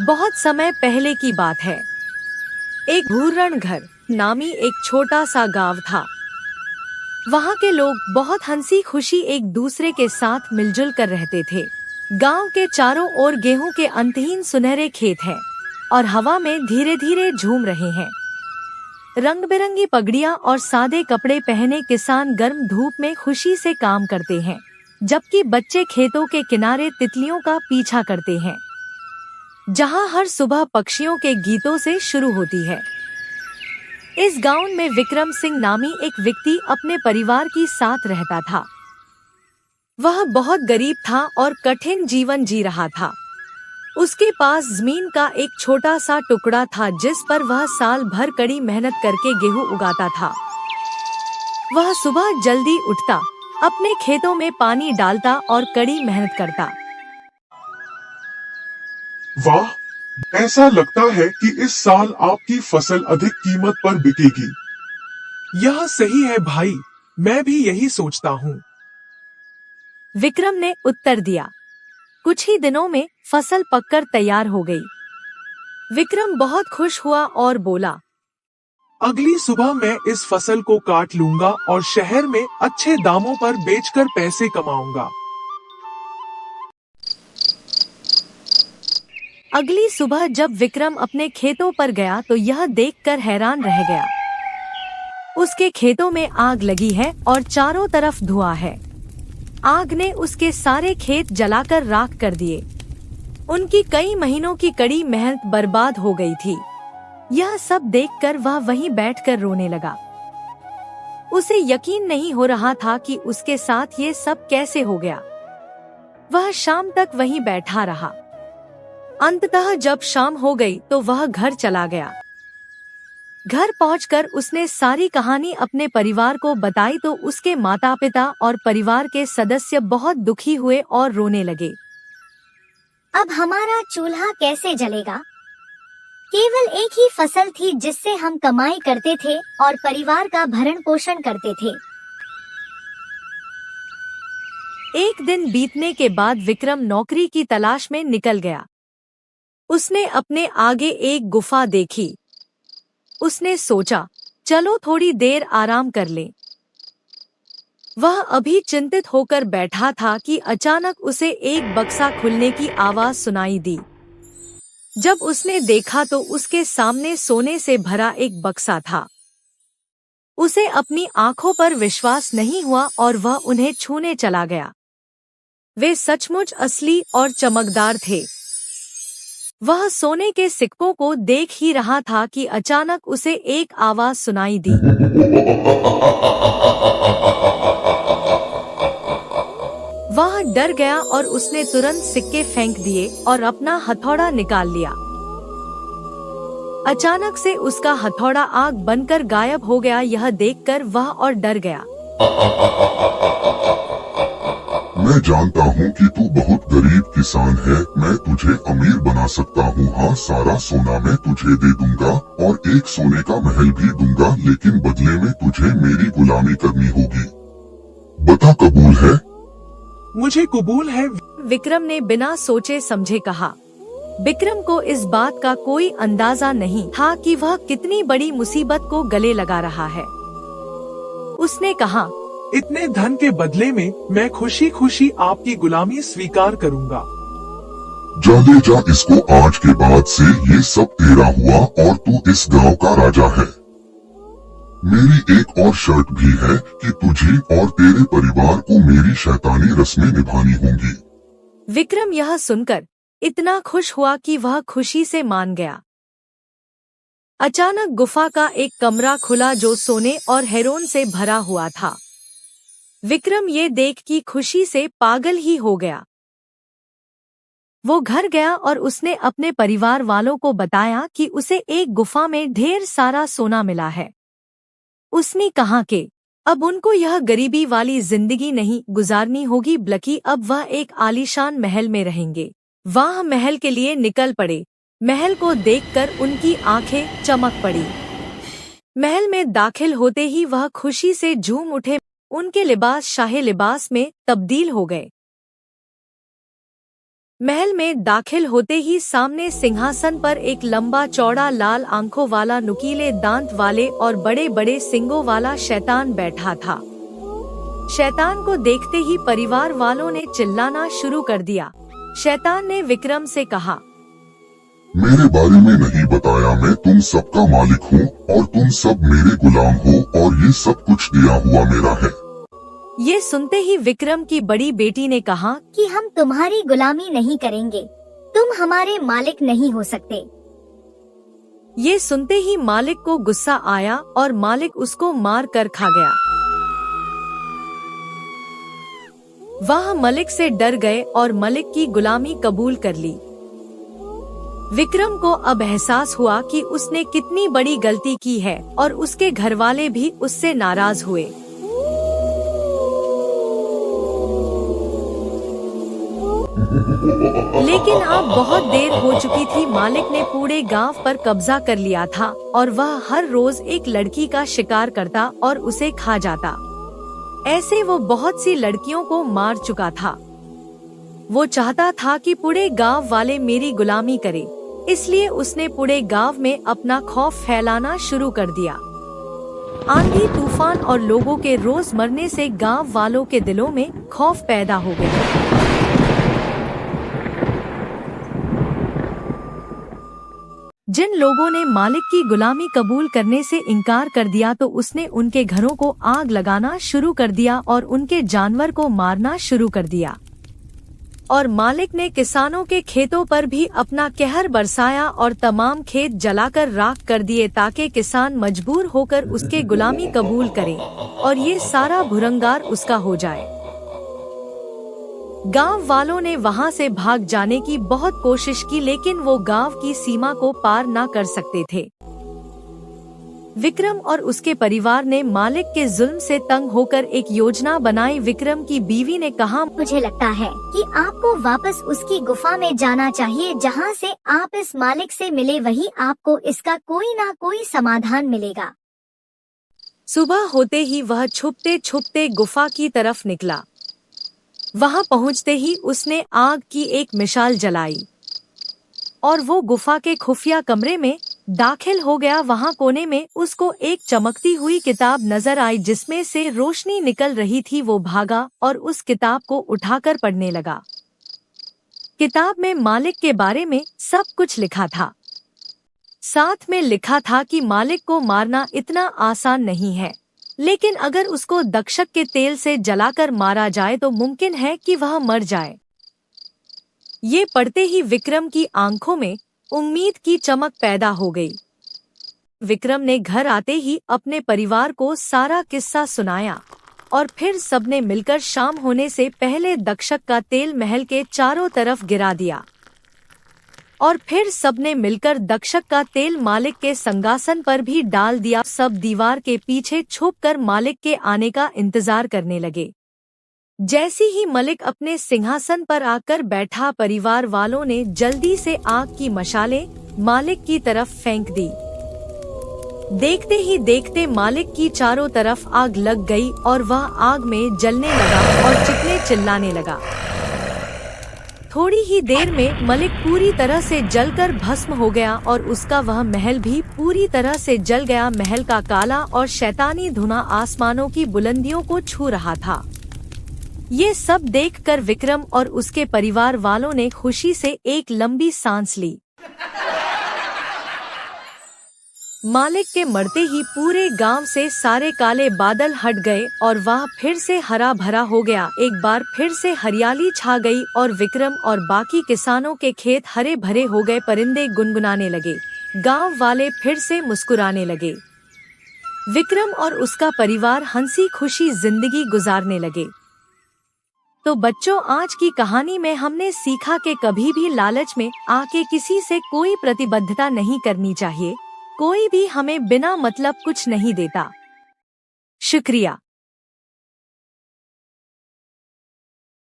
बहुत समय पहले की बात है। एक भूरण घर नामी एक छोटा सा गांव था। वहाँ के लोग बहुत हंसी खुशी एक दूसरे के साथ मिलजुल कर रहते थे। गांव के चारों ओर गेहूं के अंतहीन सुनहरे खेत हैं और हवा में धीरे धीरे झूम रहे हैं। रंग बिरंगी पगड़ियां और सादे कपड़े पहने किसान गर्म धूप में खुशी से काम करते हैं, जबकि बच्चे खेतों के किनारे तितलियों का पीछा करते हैं, जहां हर सुबह पक्षियों के गीतों से शुरू होती है। इस गांव में विक्रम सिंह नामी एक व्यक्ति अपने परिवार के साथ रहता था। वह बहुत गरीब था और कठिन जीवन जी रहा था। उसके पास जमीन का एक छोटा सा टुकड़ा था जिस पर वह साल भर कड़ी मेहनत करके गेहूं उगाता था। वह सुबह जल्दी उठता, अपने खेतों में पानी डालता और कड़ी मेहनत करता। वाह, ऐसा लगता है कि इस साल आपकी फसल अधिक कीमत पर बिकेगी। यह सही है भाई, मैं भी यही सोचता हूँ। विक्रम ने उत्तर दिया। कुछ ही दिनों में फसल पककर तैयार हो गई। विक्रम बहुत खुश हुआ और बोला, अगली सुबह मैं इस फसल को काट लूंगा और शहर में अच्छे दामों पर बेचकर पैसे कमाऊंगा। अगली सुबह जब विक्रम अपने खेतों पर गया तो यह देखकर हैरान रह गया। उसके खेतों में आग लगी है और चारों तरफ धुआं है। आग ने उसके सारे खेत जलाकर राख कर दिए। उनकी कई महीनों की कड़ी मेहनत बर्बाद हो गई थी। यह सब देखकर वह वहीं बैठकर रोने लगा। उसे यकीन नहीं हो रहा था कि उसके साथ ये सब कैसे हो गया। वह शाम तक वहीं बैठा रहा। अंततः जब शाम हो गई तो वह घर चला गया। घर पहुंचकर उसने सारी कहानी अपने परिवार को बताई तो उसके माता पिता और परिवार के सदस्य बहुत दुखी हुए और रोने लगे। अब हमारा चूल्हा कैसे जलेगा? केवल एक ही फसल थी जिससे हम कमाई करते थे और परिवार का भरण पोषण करते थे। एक दिन बीतने के बाद विक्रम नौकरी की तलाश में निकल गया। उसने अपने आगे एक गुफा देखी। उसने सोचा, चलो थोड़ी देर आराम कर लें। वह अभी चिंतित होकर बैठा था कि अचानक उसे एक बक्सा खुलने की आवाज सुनाई दी। जब उसने देखा तो उसके सामने सोने से भरा एक बक्सा था। उसे अपनी आंखों पर विश्वास नहीं हुआ और वह उन्हें छूने चला गया। वे सचमुच असली और चमकदार थे। वह सोने के सिक्कों को देख ही रहा था कि अचानक उसे एक आवाज सुनाई दी। वह डर गया और उसने तुरंत सिक्के फेंक दिए और अपना हथौड़ा निकाल लिया। अचानक से उसका हथौड़ा आग बनकर गायब हो गया। यह देखकर वह और डर गया। मैं जानता हूँ कि तू बहुत गरीब किसान है। मैं तुझे अमीर बना सकता हूँ। हाँ, सारा सोना मैं तुझे दे दूंगा और एक सोने का महल भी दूंगा, लेकिन बदले में तुझे मेरी गुलामी करनी होगी। बता, कबूल है? मुझे कबूल है। विक्रम ने बिना सोचे समझे कहा। विक्रम को इस बात का कोई अंदाजा नहीं था कि वह कितनी बड़ी मुसीबत को गले लगा रहा है। उसने कहा, इतने धन के बदले में मैं खुशी खुशी आपकी गुलामी स्वीकार करूंगा। जा ले जा इसको। आज के बाद से ये सब तेरा हुआ और तू इस गांव का राजा है। मेरी एक और शर्त भी है कि तुझे और तेरे परिवार को मेरी शैतानी रस्में निभानी होंगी। विक्रम यह सुनकर इतना खुश हुआ कि वह खुशी से मान गया। अचानक गुफा का एक कमरा खुला जो सोने और हेरोन से भरा हुआ था। विक्रम ये देख की खुशी से पागल ही हो गया। वो घर गया और उसने अपने परिवार वालों को बताया कि उसे एक गुफा में ढेर सारा सोना मिला है। उसने कहा कि अब उनको यह गरीबी वाली जिंदगी नहीं गुजारनी होगी, बल्कि अब वह एक आलीशान महल में रहेंगे। वह महल के लिए निकल पड़े। महल को देखकर उनकी आंखें चमक पड़ी। महल में दाखिल होते ही वह खुशी से झूम उठे। उनके लिबास शाही लिबास में तब्दील हो गए। महल में दाखिल होते ही सामने सिंहासन पर एक लंबा चौड़ा लाल आंखों वाला, नुकीले दांत वाले और बड़े बड़े सींगों वाला शैतान बैठा था। शैतान को देखते ही परिवार वालों ने चिल्लाना शुरू कर दिया। शैतान ने विक्रम से कहा, मेरे बारे में नहीं बताया? मैं तुम सबका मालिक हूँ और तुम सब मेरे गुलाम हो और ये सब कुछ दिया हुआ मेरा है। ये सुनते ही विक्रम की बड़ी बेटी ने कहा कि हम तुम्हारी गुलामी नहीं करेंगे, तुम हमारे मालिक नहीं हो सकते। ये सुनते ही मालिक को गुस्सा आया और मालिक उसको मार कर खा गया। वह मलिक से डर गए और मलिक की गुलामी कबूल कर ली। विक्रम को अब एहसास हुआ कि उसने कितनी बड़ी गलती की है और उसके घरवाले भी उससे नाराज हुए। लेकिन अब बहुत देर हो चुकी थी। मालिक ने पूरे गांव पर कब्जा कर लिया था और वह हर रोज एक लड़की का शिकार करता और उसे खा जाता। ऐसे वो बहुत सी लड़कियों को मार चुका था। वो चाहता था कि पूरे गांव वाले मेरी गुलामी करें, इसलिए उसने पूरे गांव में अपना खौफ फैलाना शुरू कर दिया। आंधी तूफान और लोगों के रोज मरने से गांव वालों के दिलों में खौफ पैदा हो गया। जिन लोगों ने मालिक की गुलामी कबूल करने से इनकार कर दिया तो उसने उनके घरों को आग लगाना शुरू कर दिया और उनके जानवर को मारना शुरू कर दिया। और मालिक ने किसानों के खेतों पर भी अपना कहर बरसाया और तमाम खेत जलाकर राख कर दिए ताकि किसान मजबूर होकर उसके गुलामी कबूल करें और ये सारा भुरंगार उसका हो जाए। गांव वालों ने वहां से भाग जाने की बहुत कोशिश की, लेकिन वो गांव की सीमा को पार ना कर सकते थे। विक्रम और उसके परिवार ने मालिक के जुल्म से तंग होकर एक योजना बनाई। विक्रम की बीवी ने कहा, मुझे लगता है कि आपको वापस उसकी गुफा में जाना चाहिए जहां से आप इस मालिक से मिले, वही आपको इसका कोई ना कोई समाधान मिलेगा। सुबह होते ही वह छुपते छुपते गुफा की तरफ निकला। वहां पहुंचते ही उसने आग की एक मिसाल जलाई और वो गुफा के खुफिया कमरे में दाखिल हो गया। वहां कोने में उसको एक चमकती हुई किताब नजर आई जिसमें से रोशनी निकल रही थी। वो भागा और उस किताब को उठाकर पढ़ने लगा। किताब में मालिक के बारे में सब कुछ लिखा था। साथ में लिखा था कि मालिक को मारना इतना आसान नहीं है, लेकिन अगर उसको दक्षक के तेल से जलाकर मारा जाए तो मुमकिन है कि वह मर जाए। ये पढ़ते ही विक्रम की आंखों में उम्मीद की चमक पैदा हो गई। विक्रम ने घर आते ही अपने परिवार को सारा किस्सा सुनाया और फिर सबने मिलकर शाम होने से पहले दक्षक का तेल महल के चारों तरफ गिरा दिया और फिर सबने मिलकर दक्षक का तेल मालिक के संगासन पर भी डाल दिया। सब दीवार के पीछे छुपकर मालिक के आने का इंतजार करने लगे। जैसे ही मलिक अपने सिंहासन पर आकर बैठा, परिवार वालों ने जल्दी से आग की मशालें मालिक की तरफ फेंक दी। देखते ही देखते मालिक की चारों तरफ आग लग गई और वह आग में जलने लगा और चिल्लाने लगा। थोड़ी ही देर में मलिक पूरी तरह से जलकर भस्म हो गया और उसका वह महल भी पूरी तरह से जल गया। महल का काला और शैतानी धुआं आसमानों की बुलंदियों को छू रहा था। ये सब देखकर विक्रम और उसके परिवार वालों ने खुशी से एक लंबी सांस ली। मालिक के मरते ही पूरे गांव से सारे काले बादल हट गए और वह फिर से हरा भरा हो गया। एक बार फिर से हरियाली छा गई और विक्रम और बाकी किसानों के खेत हरे भरे हो गए। परिंदे गुनगुनाने लगे, गांव वाले फिर से मुस्कुराने लगे। विक्रम और उसका परिवार हंसी खुशी जिंदगी गुजारने लगे। तो बच्चों, आज की कहानी में हमने सीखा कि कभी भी लालच में आके किसी से कोई प्रतिबद्धता नहीं करनी चाहिए। कोई भी हमें बिना मतलब कुछ नहीं देता। शुक्रिया।